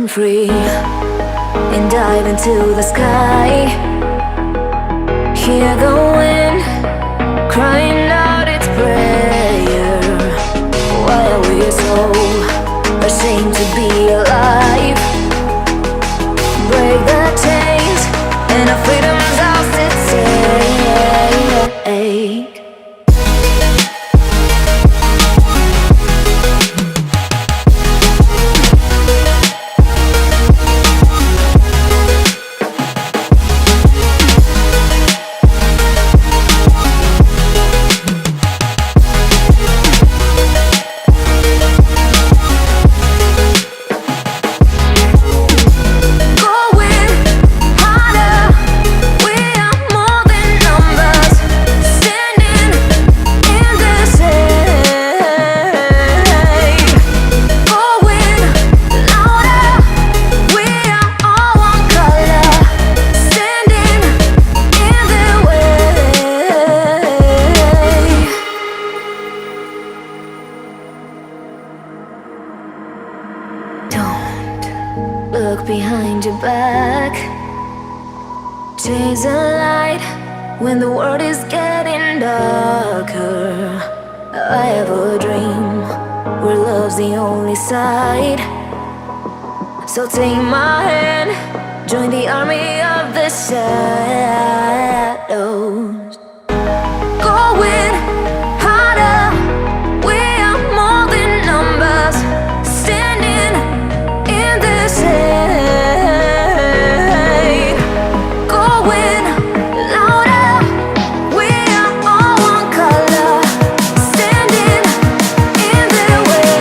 run free and dive into the sky. Hear the wind crying out its prayer. Why are we so ashamed to be alive? Break the chains and our freedom's ours to take. Look behind your back. Chase a light when the world is getting darker. I have a dream where love's the only side. So take my hand, join the army of the shadows. Going harder, we are more than numbers. Standing in the shade. Going louder, we are all one color. Standing in the way.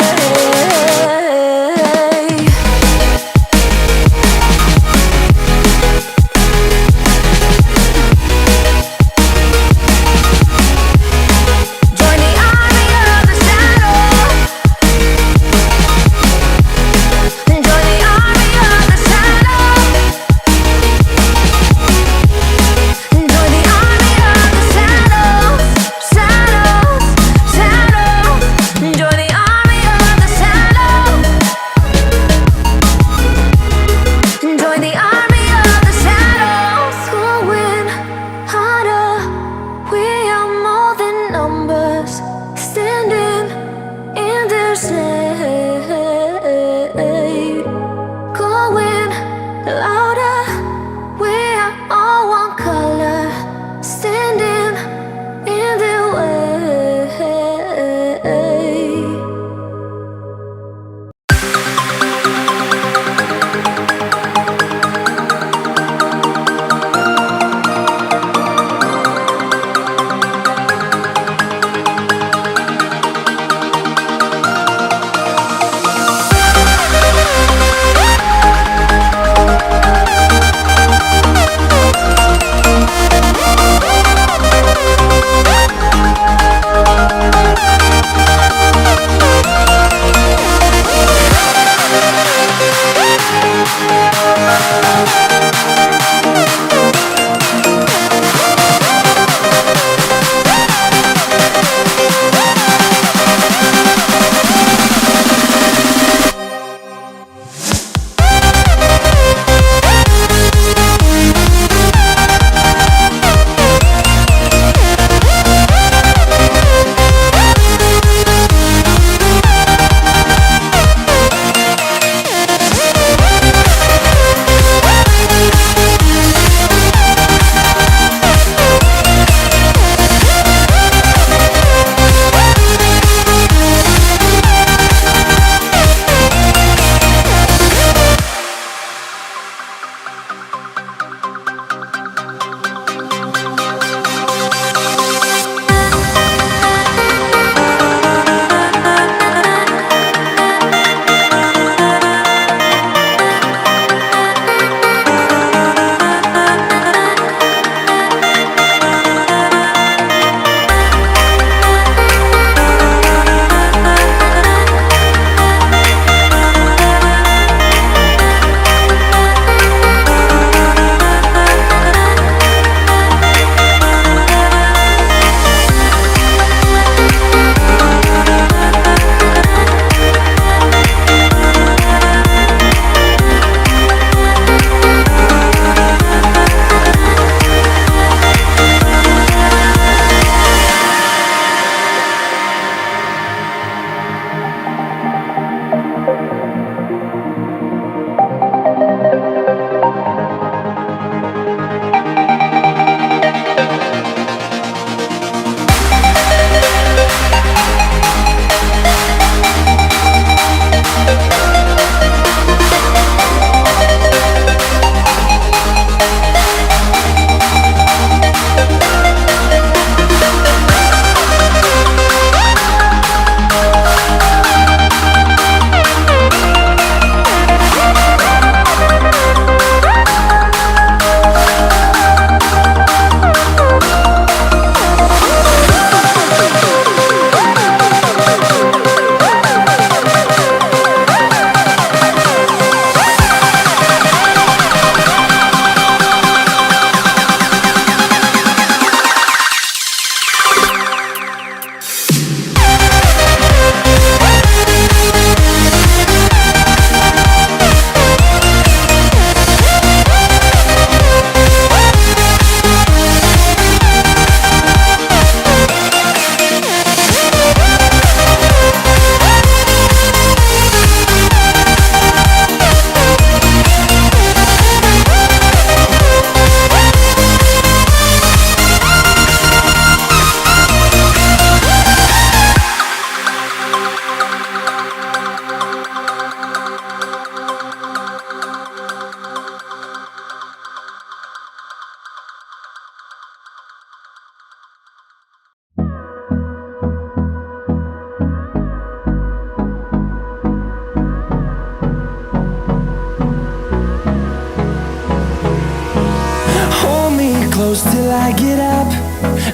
close till I get up.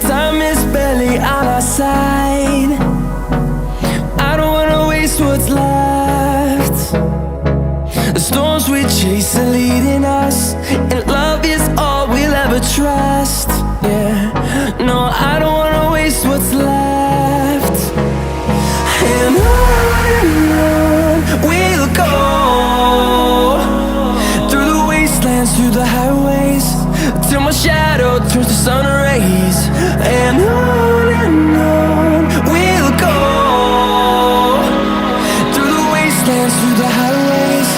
Time is barely on our side. I don't wanna waste what's left. The storms we chase are leading us, and love is all we'll ever trust. Yeah, no, I don't wanna waste what's left. And on we'll go, through the wastelands, through the highways, till my shadow turns to sun rays. And on we'll go, through the wastelands, through the highways,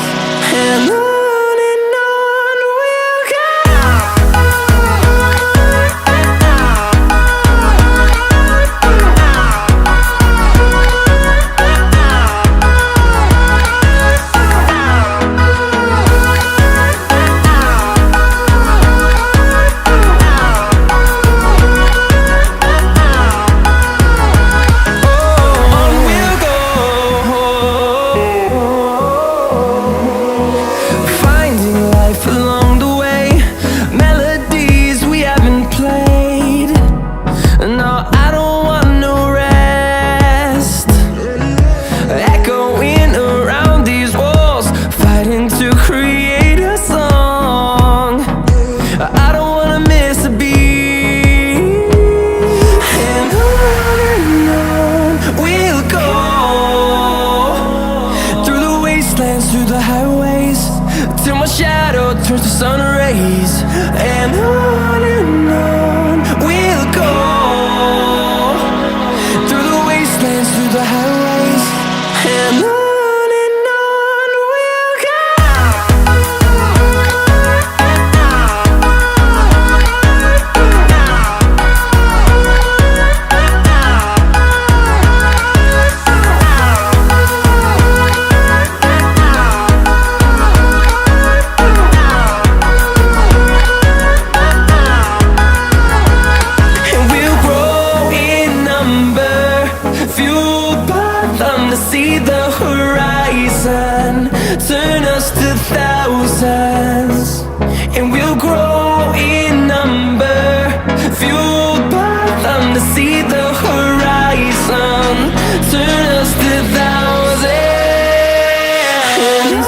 and on we'll go. Through the highways, till my shadow turns to sun rays. And on we'll go, through the wastelands, through the highways, and on we'll go. See the horizon, turn us to thousands, and we'll grow in number, fueled by them. To see the horizon, turn us to thousands, and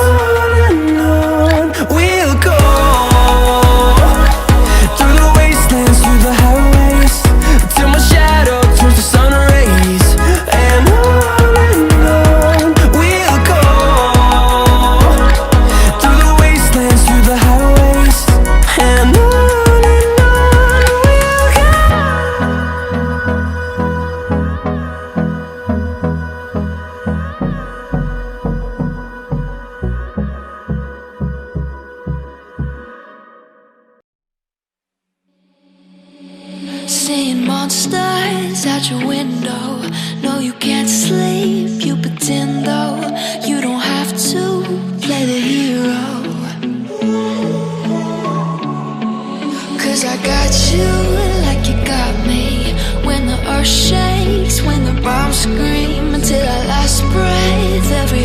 on we'll go, through the wastelands, through the highways, till my shadow turns to sun rays. And seeing monsters out your window. No, you can't sleep, you pretend though. You don't have to play the hero, 'cause I got you like you got me. When the earth shakes, when the bombs scream, until our last breath, every